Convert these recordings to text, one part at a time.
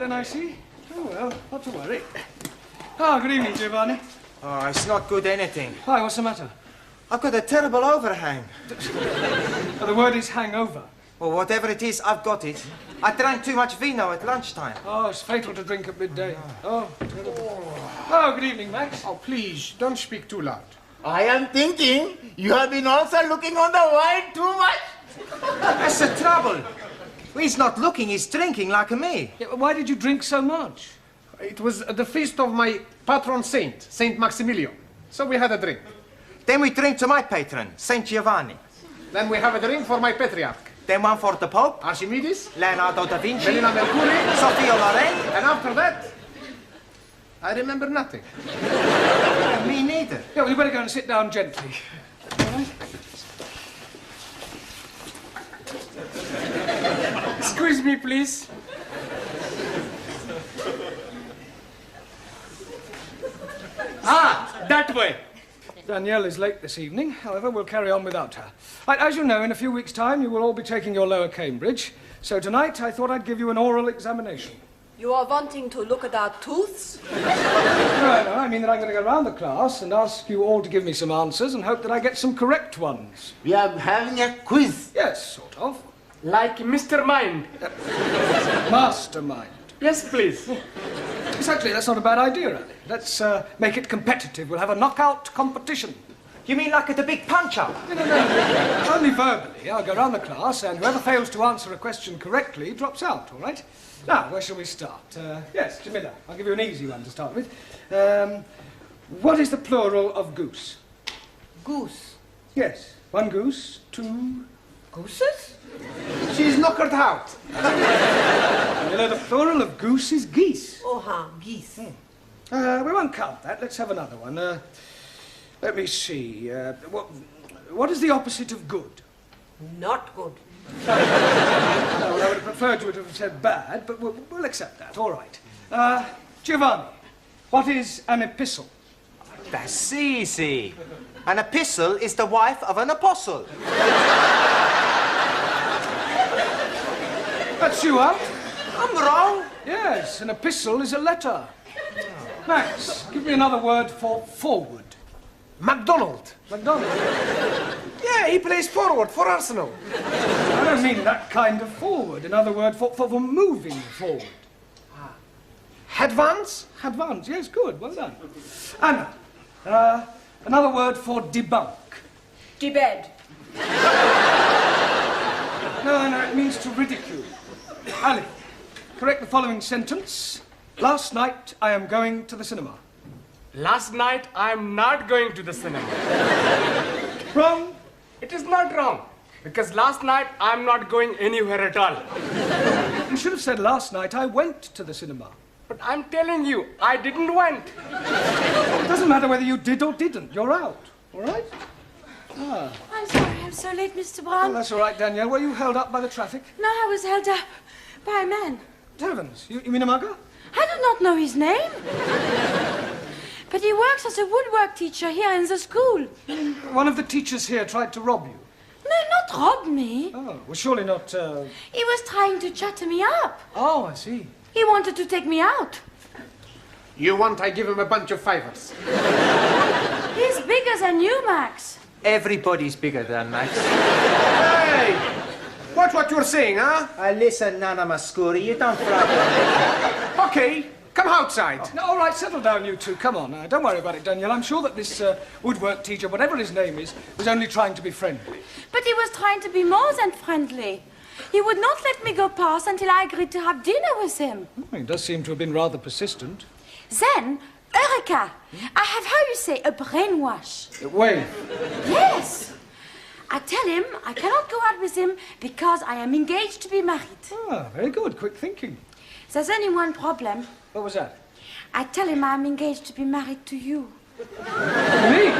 then, I see. Oh, well, not to worry. Ah, good evening, Giovanni. Oh, it's not good anything. Why, what's the matter? I've got a terrible overhang. Oh, the word is hangover. Well, whatever it is, I've got it. I drank too much vino at lunchtime. Oh, it's fatal to drink at midday. Oh, terrible. Oh, good evening, Max. Oh, please, don't speak too loud. I am thinking you have been also looking on the wine too much. That's the trouble. He's not looking, he's drinking like me. Yeah, but why did you drink so much? It was the feast of my patron saint, Saint Maximilian. So we had a drink. Then we drink to my patron, St. Giovanni. Then we have a drink for my patriarch, Then one for the Pope, Archimedes, Leonardo da Vinci, Melina Mercury, Sophia Loren. and after that, I remember nothing. Me neither. Yeah, well, you better go and sit down gently. All right? Excuse me, please. That way. Danielle is late this evening. However, we'll carry on without her. Right, as you know, in a few weeks' time, you will all be taking your lower Cambridge. So tonight, I thought I'd give you an oral examination. You are wanting to look at our tooths? No, I mean that I'm going to go around the class and ask you all to give me some answers and hope that I get some correct ones. We are having a quiz. Yes, sort of. Like Mr. Mind. Mastermind. Yes, please. Exactly, that's not a bad idea, Ali. Let's make it competitive. We'll have a knockout competition. You mean like at the big punch-up? No. Only verbally. I'll go round the class, and whoever fails to answer a question correctly drops out, all right? Now, where shall we start? Yes, Jamila, I'll give you an easy one to start with. What is the plural of goose? Goose. Yes, one goose, two... Gooses? She's knockered out. You know, the plural of goose is geese. Oh, geese. We won't count that. Let's have another one. Let me see. What is the opposite of good? Not good. Well, I would have preferred you to have said bad, but we'll accept that. All right. Giovanni, what is an epistle? That's easy. An epistle is the wife of an apostle. That's you out. I'm wrong. Yes, an epistle is a letter. Max, give me another word for forward. MacDonald. McDonald. Yeah, he plays forward for Arsenal. I don't mean that kind of forward. Another word for moving forward. Advance? Advance, yes, good, well done. Anna, another word for debunk. Debed. No, it means to ridicule. Ali, correct the following sentence. Last night, I am going to the cinema. Last night, I'm not going to the cinema. Wrong. It is not wrong. Because last night, I'm not going anywhere at all. You should have said last night, I went to the cinema. But I'm telling you, I didn't went. It doesn't matter whether you did or didn't. You're out, all right? I'm sorry, I'm so late, Mr. Oh, Brown. that's all right, Danielle. Were you held up by the traffic? No, I was held up by a man. Heavens, you mean a mugger? I do not know his name. But he works as a woodwork teacher here in the school. One of the teachers here tried to rob you. No, not rob me. Oh, well, surely not, He was trying to chat me up. Oh, I see. He wanted to take me out. You want I give him a bunch of fivers? He's bigger than you, Max. Everybody's bigger than Max. Hey! Watch what you're saying, huh? Listen, Nana Mascuri, you don't frighten Okay, come outside. No, all right, settle down, you two. Come on. Don't worry about it, Danielle. I'm sure that this woodwork teacher, whatever his name is, was only trying to be friendly. But he was trying to be more than friendly. He would not let me go past until I agreed to have dinner with him. Oh, he does seem to have been rather persistent. Then, Eureka! I have, how you say, a brainwash. Wait. Yes! I tell him I cannot go out with him because I am engaged to be married. Ah, very good. Quick thinking. There's only one problem. What was that? I tell him I'm engaged to be married to you. Me?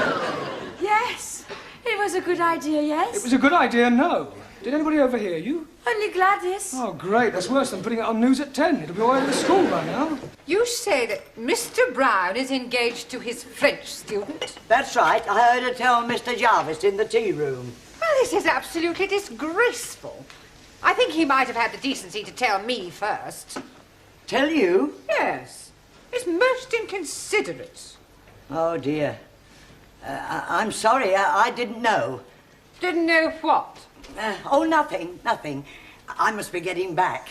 Yes. It was a good idea, yes? It was a good idea, no. Did anybody overhear you? Only Gladys. Oh, great. That's worse than putting it on news at 10. It'll be all over the school by now. You say that Mr. Brown is engaged to his French student? That's right. I heard her tell Mr. Jarvis in the tea room. Well, this is absolutely disgraceful. I think he might have had the decency to tell me first. Tell you? Yes. It's most inconsiderate. Oh, dear. I'm sorry, I didn't know. Didn't know what? Oh, nothing. I must be getting back.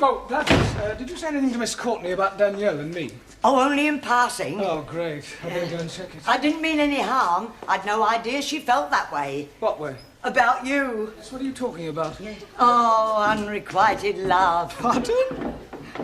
Oh, Gladys, did you say anything to Miss Courtney about Danielle and me? Oh, only in passing. Oh, great. I better go and check it. I didn't mean any harm. I'd no idea she felt that way. What way? About you. Yes, what are you talking about? Oh, unrequited love. Pardon?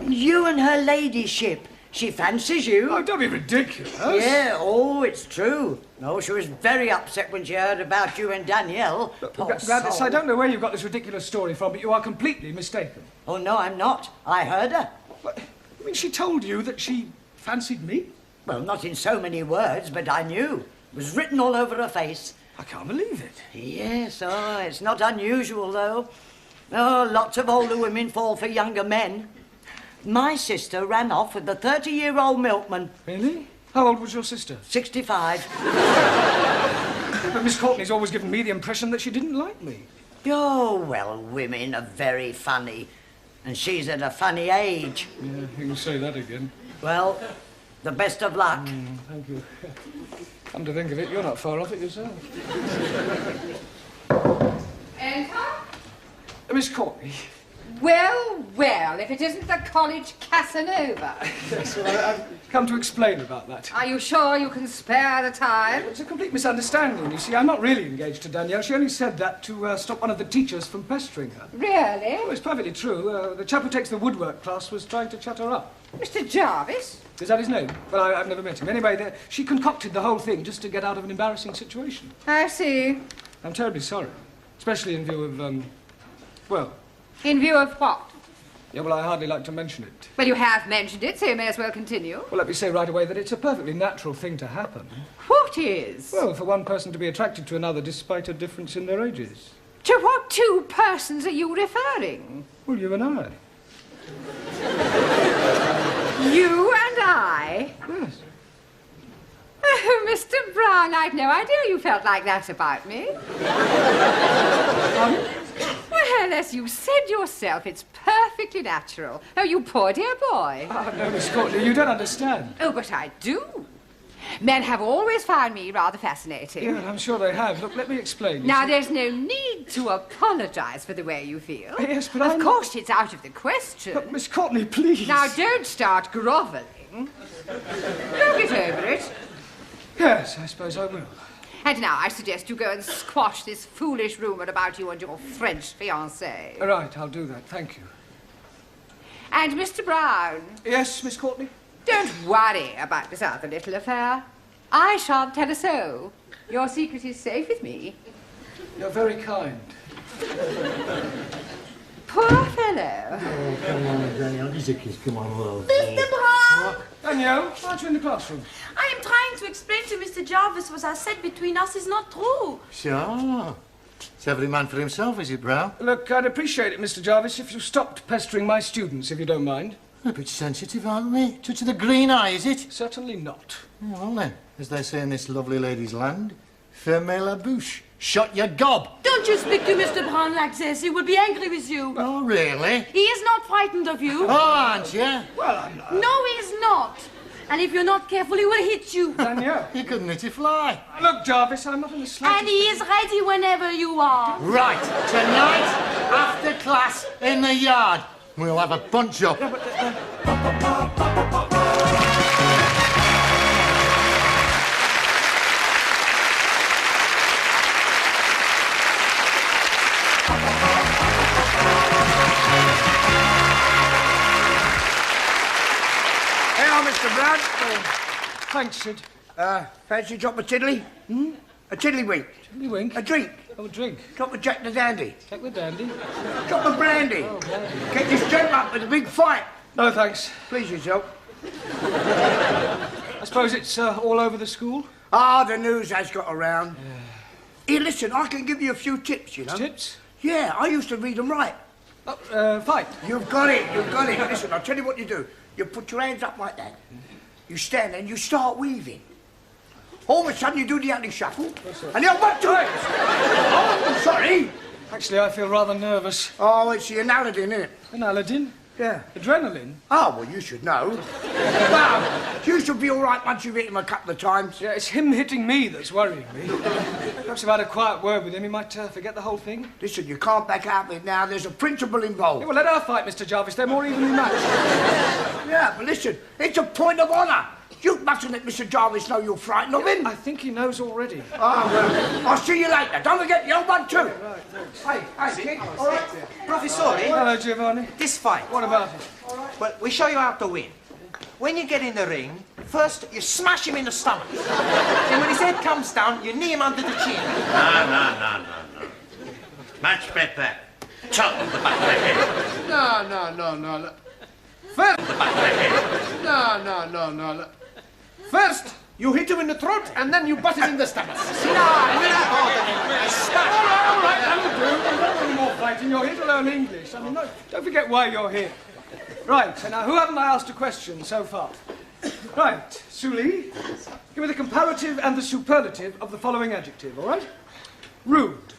You and her ladyship. She fancies you. Oh, don't be ridiculous. Yeah, oh, it's true. No, she was very upset when she heard about you and Danielle. Poor Gladys, soul. I don't know where you've got this ridiculous story from, but you are completely mistaken. Oh, no, I'm not. I heard her. What? I mean, she told you that she fancied me? Well, not in so many words, but I knew. It was written all over her face. I can't believe it. Yes, oh, it's not unusual, though. Oh, lots of older women fall for younger men. My sister ran off with the 30-year-old milkman. Really? How old was your sister? 65. But Miss Courtney's always given me the impression that she didn't like me. Oh, well, women are very funny. And she's at a funny age. Yeah, you can say that again. Well, the best of luck. Thank you. Come to think of it, you're not far off it yourself. Enter? Miss Courtney. Well, well, if it isn't the college Casanova. Yes, well, I've come to explain about that. Are you sure you can spare the time? It's a complete misunderstanding. You see, I'm not really engaged to Danielle. She only said that to stop one of the teachers from pestering her. Really? Oh, it's perfectly true. The chap who takes the woodwork class was trying to chat her up. Mr Jarvis? Is that his name? Well, I've never met him. Anyway, she concocted the whole thing just to get out of an embarrassing situation. I see. I'm terribly sorry. Especially in view of, well... In view of what? Yeah, well, I hardly like to mention it. Well, you have mentioned it, so you may as well continue. Well, let me say right away that it's a perfectly natural thing to happen. What is? Well, for one person to be attracted to another despite a difference in their ages. To what two persons are you referring? Well, you and I. You and I? Yes. Oh, Mr. Brown, I'd no idea you felt like that about me. Well, as you said yourself, it's perfectly natural. Oh, you poor dear boy. Oh, no, Miss Courtney, you don't understand. Oh, but I do. Men have always found me rather fascinating. Yeah, I'm sure they have. Look, let me explain. Now, there's no need to apologise for the way you feel. Yes, but Of course, it's out of the question. But, Miss Courtney, please. Now, don't start grovelling. You'll get over it. Yes, I suppose I will. And now I suggest you go and squash this foolish rumour about you and your French fiancée. Right, I'll do that. Thank you. And Mr. Brown, Yes, Miss Courtney? don't worry about this other little affair. I shan't tell a soul. Your secret is safe with me. You're very kind. Poor fellow. Oh, come on, Danielle. Just a kiss. Come on, love. Mr. Brown! Danielle, aren't you in the classroom? I am trying to explain to Mr. Jarvis what I said between us is not true. Sure. It's every man for himself, is it, Brown? Look, I'd appreciate it, Mr. Jarvis, if you stopped pestering my students, if you don't mind. A bit sensitive, aren't we? Touch of the green eye, is it? Certainly not. Well, then, as they say in this lovely lady's land, fermez la bouche. Shut your gob. Don't you speak to Mr. Brown like this. He will be angry with you. Oh, really? He is not frightened of you. Oh, aren't you? Well, I'm not. No, he is not. And if you're not careful, he will hit you. Danielle. You couldn't hit a fly. Look, Jarvis, I'm not in the slightest... And he is ready whenever you are. Right, tonight, after class, in the yard, we'll have a punch-up. Mr. Brown. Thanks, Sid. Fancy a drop of tiddly? A tiddlywink. Wink. A drink. Oh, a drink. Drop of Jack the Dandy. Take the dandy. Drop of brandy. Oh, brandy. Get this gent up with a big fight. No, thanks. Please yourself. I suppose it's all over the school? Ah, the news has got around. Here, listen, I can give you a few tips, you know. Tips? Yeah, I used to read them right. Oh, fight. You've got it, you've got it. Listen, I'll tell you what you do. You put your hands up like that. You stand there and you start weaving. All of a sudden you do the ugly shuffle. And you're 1, 2. Oh, sorry. Actually, I feel rather nervous. Oh, it's the adrenaline, isn't it? Adrenaline? Yeah. Adrenaline? Oh, well, you should know. Well, you should be all right once you've hit him a couple of times. Yeah, it's him hitting me that's worrying me. Perhaps if I had a quiet word with him, he might forget the whole thing. Listen, you can't back out of it now. There's a principle involved. Yeah, well, let her fight, Mr Jarvis. They're more evenly matched. Yeah, but listen, it's a point of honour. You mustn't let Mr Jarvis know you're frightened of him. I think he knows already. Ah, well, I'll see you later. Don't forget the old one, too. Right, thanks. Hey, kid, all right? Professore, Hello, Giovanni. this fight. What about it? Well, we show you how to win. When you get in the ring, first you smash him in the stomach. Then when his head comes down, you knee him under the chin. No. Much better. Chop the back of the head. No. First, The back of the head. no. First, you hit him in the throat, and then you butt him in the stomach. All right, that'll do. There's not any more fighting. You're here to learn English. I mean, don't forget why you're here. Right, so now, who haven't I asked a question so far? Right, Suli, give me the comparative and the superlative of the following adjective, all right? Rude.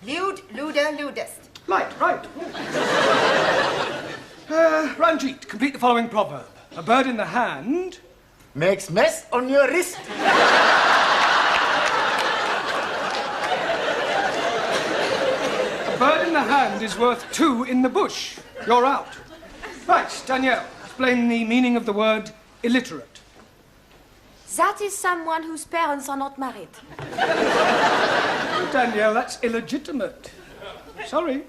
Lewd, luder, ludest. Right. Ranjit, complete the following proverb. A bird in the hand... Makes mess on your wrist. A bird in the hand is worth 2 in the bush. You're out. Right, Danielle, explain the meaning of the word illiterate. That is someone whose parents are not married. Danielle, that's illegitimate. Sorry.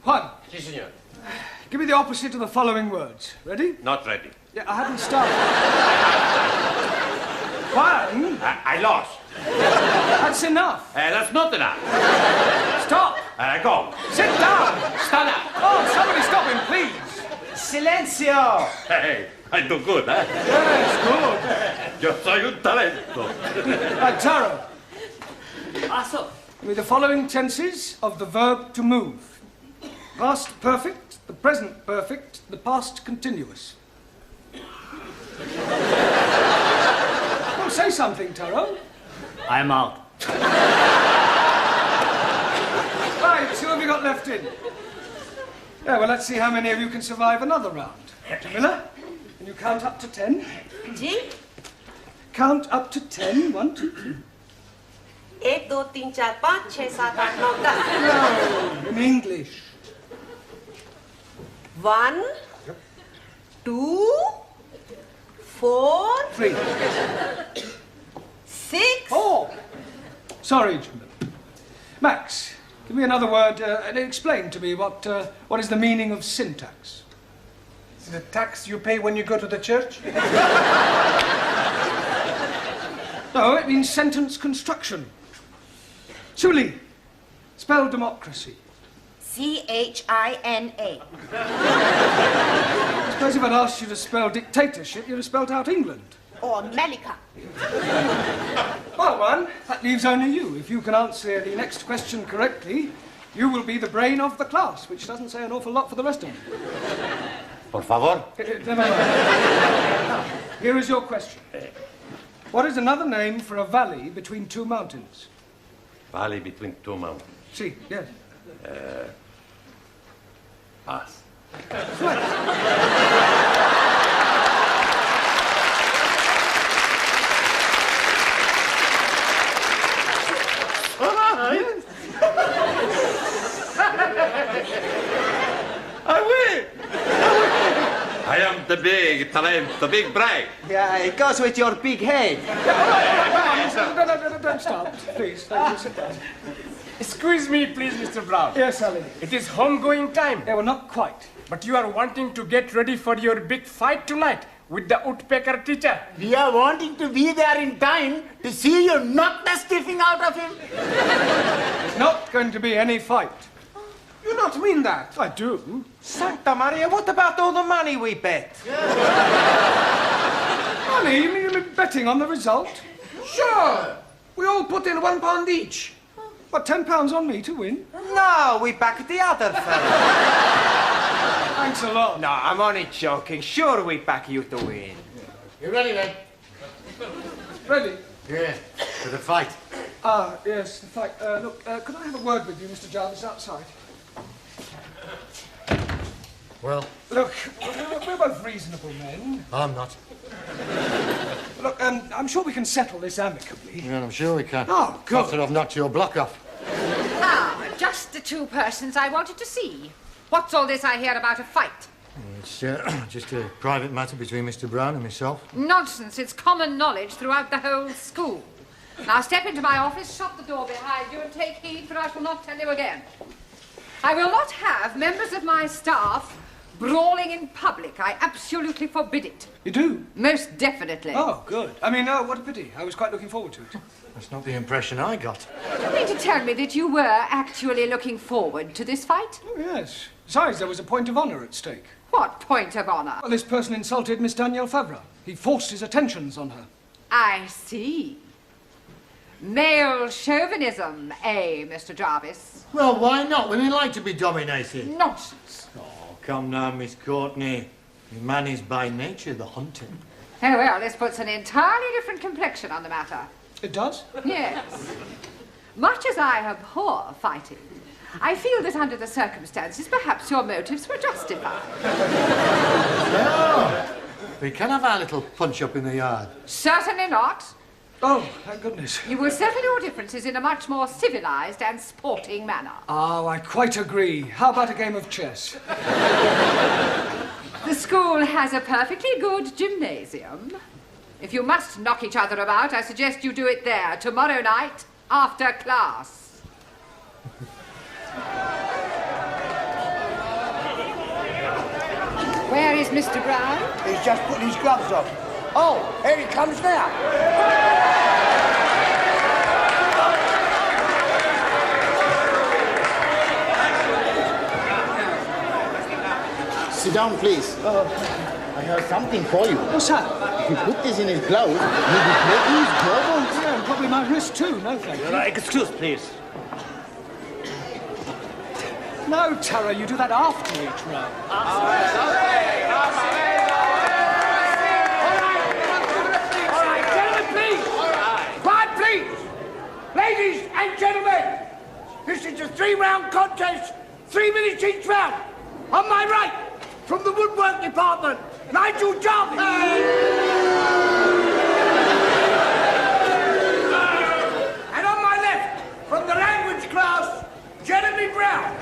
Juan. Si, senor. Give me the opposite of the following words. Ready? Not ready. Yeah, I haven't started. Juan, I lost. that's enough. That's not enough. Stop. Go. Sit down. Stand up. Oh, somebody stop him, please. Silencio! Hey, I do good, huh? Yes, Yo soy un talento. good. Right, Taro. Also, Give me the following tenses of the verb to move. Past perfect, the present perfect, the past continuous. Well, say something, Taro. I'm out. Right, who have you got left in? Yeah, well, let's see how many of you can survive another round. Jamila, can you count up to 10? Ji Count up to 10. 1, 2, 3. 1 2 3 4 5 6 7 8 9 10 No, in English. 1 2 4 3. 6 4. Sorry, Jamila. Max, give me another word and explain to me what is the meaning of syntax. Is it the tax you pay when you go to the church? No, it means sentence construction. Suli, spell democracy. CHINA. I suppose if I'd asked you to spell dictatorship, you'd have spelled out England. Or Malika. Well, one, that leaves only you. If you can answer the next question correctly, you will be the brain of the class, which doesn't say an awful lot for the rest of you. Por favor. Never mind. Now, here is your question. What is another name for a valley between 2 mountains? Valley between 2 mountains. See, yes. Pass. I am the big talent, the big brain. Yeah, it goes with your big head. Don't start, please. Thank you. Sit down. Excuse me, please, Mr. Brown. Yes, Ali. It is home-going time, Yeah, well, not quite. but you are wanting to get ready for your big fight tonight with the woodpecker teacher. We are wanting to be there in time to see you knock the stiffing out of him. There's not going to be any fight. You not mean that? I do. Santa Maria, what about all the money we bet? Money? You mean betting on the result? Sure. We all put in £1 each. What, £10 on me to win? No, we back the other fella. Thanks a lot. No, I'm only joking. Sure, we back you to win. You ready, then? Ready? Yeah, to the fight. Ah, yes, the fight. Look, could I have a word with you, Mr Jarvis, outside? Well, Look, we're both reasonable men. I'm not. Look, I'm sure we can settle this amicably. Yeah, I'm sure we can. Oh, good. After I've knocked your block off. Ah, just the two persons I wanted to see. What's all this I hear about a fight? It's just a private matter between Mr Brown and myself. Nonsense. It's common knowledge throughout the whole school. Now step into my office, shut the door behind you, and take heed, for I shall not tell you again. I will not have members of my staff brawling in public. I absolutely forbid it. You do? Most definitely. Oh, good. I mean, what a pity. I was quite looking forward to it. That's not the impression I got. Do you mean to tell me that you were actually looking forward to this fight? Oh, yes. Besides, there was a point of honour at stake. What point of honour? Well, this person insulted Miss Danielle Favre. He forced his attentions on her. I see. Male chauvinism, eh, Mr Jarvis? Well, why not? Women like to be dominated. Nonsense. Oh, come now, Miss Courtney. Man is by nature the hunter. Oh, well, this puts an entirely different complexion on the matter. It does? Yes. Much as I abhor fighting, I feel that under the circumstances, perhaps your motives were justified. No. We can have our little punch-up in the yard. Certainly not. Oh, thank goodness. You will settle your differences in a much more civilised and sporting manner. Oh, I quite agree. How about a game of chess? The school has a perfectly good gymnasium. If you must knock each other about, I suggest you do it there tomorrow night after class. Where is Mr. Brown? He's just putting his gloves on. Oh, here he comes now. Sit down, please. I have something for you. What's that? If you put this in his glove, you'll be breaking his jawbones. Yeah, and probably my wrist too. No, thank you. Excuse, please. No, Tara, you do that after each round. All right, gentlemen, please. Quiet, please. Ladies and gentlemen, this is a 3-round contest, 3 minutes each round. On my right, from the woodwork department, Nigel Jarvis. And on my left, from the language class, Jeremy Brown.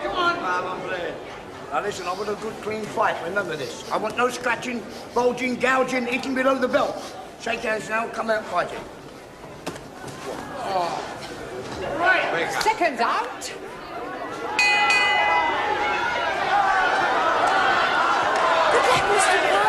Come on. Now listen, I want a good clean fight, remember this. I want no scratching, bulging, gouging, eating below the belt. Shake hands now, come out fighting. Right, seconds out. Good luck, Mr. Brown.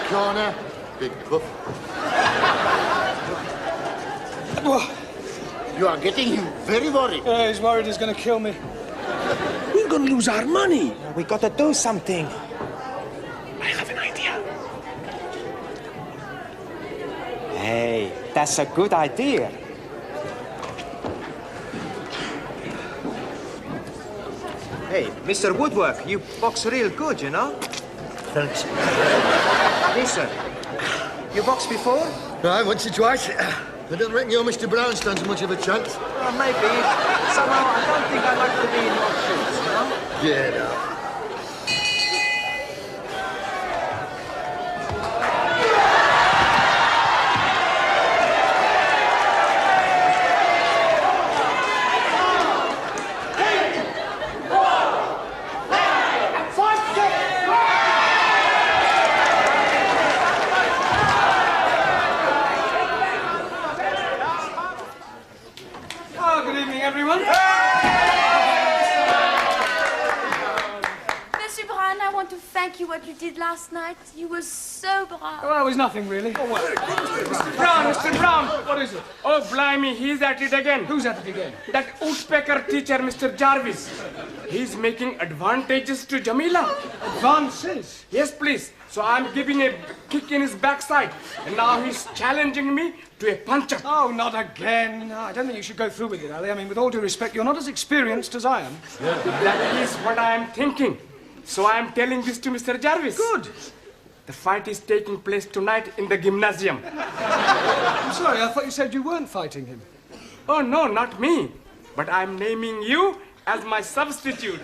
Corner, big puff. You are getting him very worried. He's worried he's going to kill me. We're gonna lose our money. We gotta do something. I have an idea. Hey, that's a good idea. Hey, Mr. Woodwork, you box real good, you know? Thanks. Listen, you boxed before? Right, once or twice. I don't reckon your Mr Brown stands much of a chance. Well, maybe. Somehow, I don't think I'd like to be in your shoes, you know? Get up. Good evening, everyone. Mr. Brown, I want to thank you what you did last night. You were so brave. Well, it was nothing, really. Brown, Mr. Brown. What is it? Oh, blimey, he's at it again. Who's at it again? That woodpecker teacher, Mr. Jarvis. He's making advantages to Jamila. Advances? Yes, please. So I'm giving a kick in his backside. And now he's challenging me to a punch-up. Oh, not again. No, I don't think you should go through with it, Ali. I mean, with all due respect, you're not as experienced as I am. That is what I am thinking. So I am telling this to Mr. Jarvis. Good. The fight is taking place tonight in the gymnasium. I'm sorry, I thought you said you weren't fighting him. Oh, no, not me. But I'm naming you as my substitute.